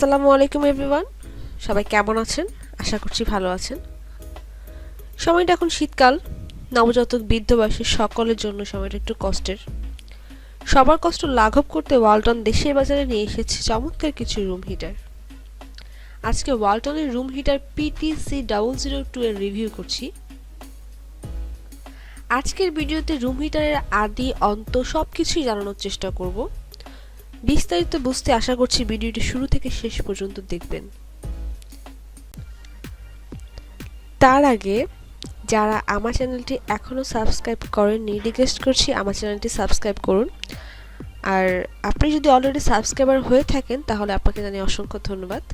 আসসালামু আলাইকুম এভরিওয়ান, সবাই কেমন আছেন? আশা করছি ভালো আছেন। সময়টা এখন শীতকাল, নবজাতক বৃদ্ধ বয়সের সকলের জন্য সময়টা একটু কষ্টের। সবার কষ্ট লাঘব করতে ওয়ালটন দেশের বাজারে নিয়ে এসেছে চমৎকার কিছু রুম হিটার। আজকে ওয়ালটনের রুম হিটার PTC002 এর রিভিউ করছি। আজকের ভিডিওতে রুম হিটারের আদি অন্ত সবকিছুই জানানোর চেষ্টা করব। বিস্তারিত বুঝতে আশা করছি ভিডিওটি শুরু থেকে শেষ পর্যন্ত দেখবেন। তার আগে যারা আমার চ্যানেলটি এখনও সাবস্ক্রাইব করেননি, রিকোয়েস্ট করছি আমার চ্যানেলটি সাবস্ক্রাইব করুন। আর আপনি যদি অলরেডি সাবস্ক্রাইবার হয়ে থাকেন তাহলে আপনাকে জানাই অসংখ্য ধন্যবাদ।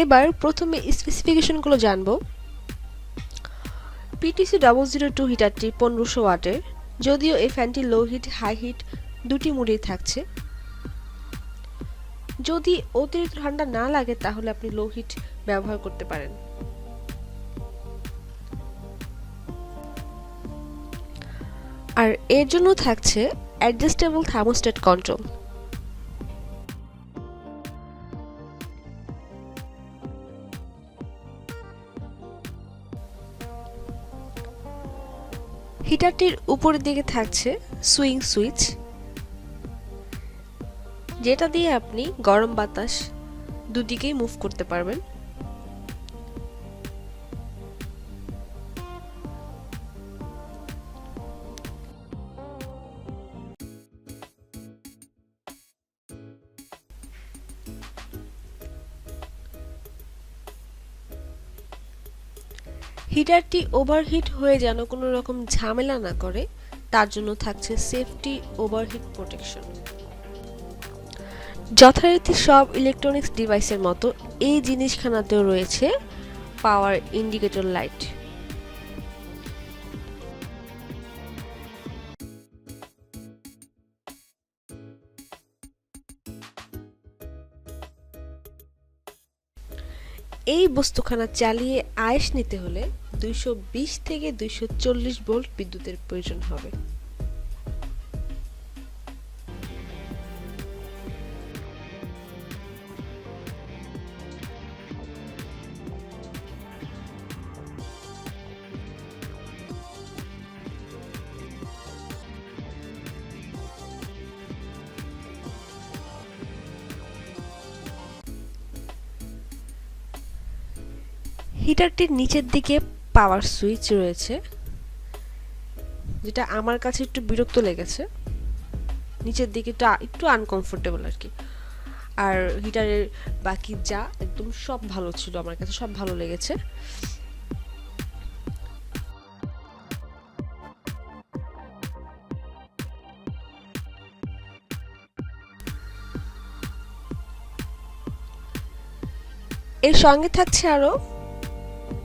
এবার প্রথমে স্পেসিফিকেশনগুলো জানবো। PTC002 হিটারটি 1500 ওয়াটের, যদিও এই ফ্যানটি লো হিট হাই হিট দুটি মোডেই থাকছে। যদি অতিরিক্ত ঠান্ডা না লাগে তাহলে আপনি লো হিট ব্যবহার করতে পারেন। আর এর জন্য থাকছে অ্যাডজাস্টেবল থার্মোস্ট্যাট কন্ট্রোল। হিটারটির উপরের দিকে থাকছে সুইং সুইচ, যেটা দিয়ে আপনি গরম বাতাস দুদিকেই মুভ করতে পারবেন। হিটারটি ওভারহিট হয়ে যেন কোনো রকম ঝামেলা না করে তার জন্য থাকছে সেফটি ওভারহিট প্রোটেকশন। যথারীতি সব ইলেকট্রনিক্স ডিভাইসের মতো এই জিনিসখানাতেও রয়েছে পাওয়ার ইন্ডিকেটর লাইট। এই বস্তুখানা চালিয়ে আয়েশ নিতে হলে 220 থেকে 240 ভোল্ট বিদ্যুতের প্রয়োজন হবে। হিটারটির নিচের দিকে পাওয়ার সুইচ রয়েছে, যেটা আমার কাছে একটু বিরক্ত লেগেছে। নিচের দিকে একটু আনকমফোর্টেবল আর কি। আর হিটারের বাকি যা একদম সব ভালো ছিল, আমার কাছে সব ভালো লেগেছে। এর সঙ্গে থাকছে আরো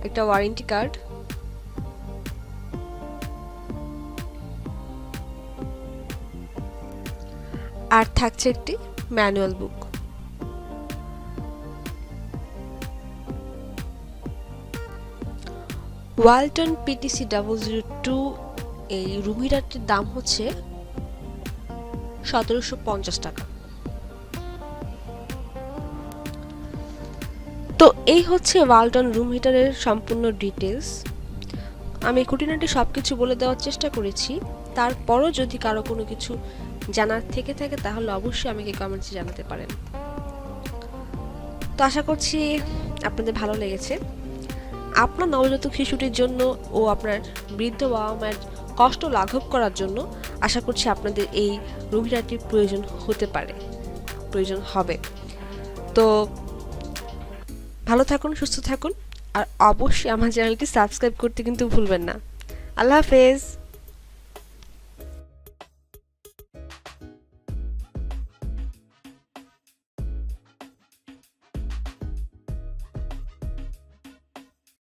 একটা ওয়ারেন্টি কার্ড। আর থাকছে একটি ম্যানুয়াল বুক। ওয়ালটন PTC002 এই রুম হিটারটির দাম হচ্ছে 1750 টাকা। তো এই হচ্ছে ওয়ালটন রুম হিটারের সম্পূর্ণ ডিটেলস। আমি খুঁটিনাটি সবকিছু বলে দেওয়ার চেষ্টা করেছি। তারপরও যদি কারো কোনো কিছু জানার থেকে থাকে তাহলে অবশ্যই আমাকে কমেন্টসে জানাতে পারেন। তো আশা করছি আপনাদের ভালো লেগেছে। আপনার নবজাতক শিশুটির জন্য ও আপনার বৃদ্ধ বাবা মায়ের কষ্ট লাঘব করার জন্য আশা করছি আপনাদের এই রুম হিটারটির প্রয়োজন হবে। তো ভালো থাকুন, সুস্থ থাকুন, আর অবশ্যই আমার চ্যানেলটি সাবস্ক্রাইব করতে কিন্তু ভুলবেন না। আল্লাহ হাফেজ।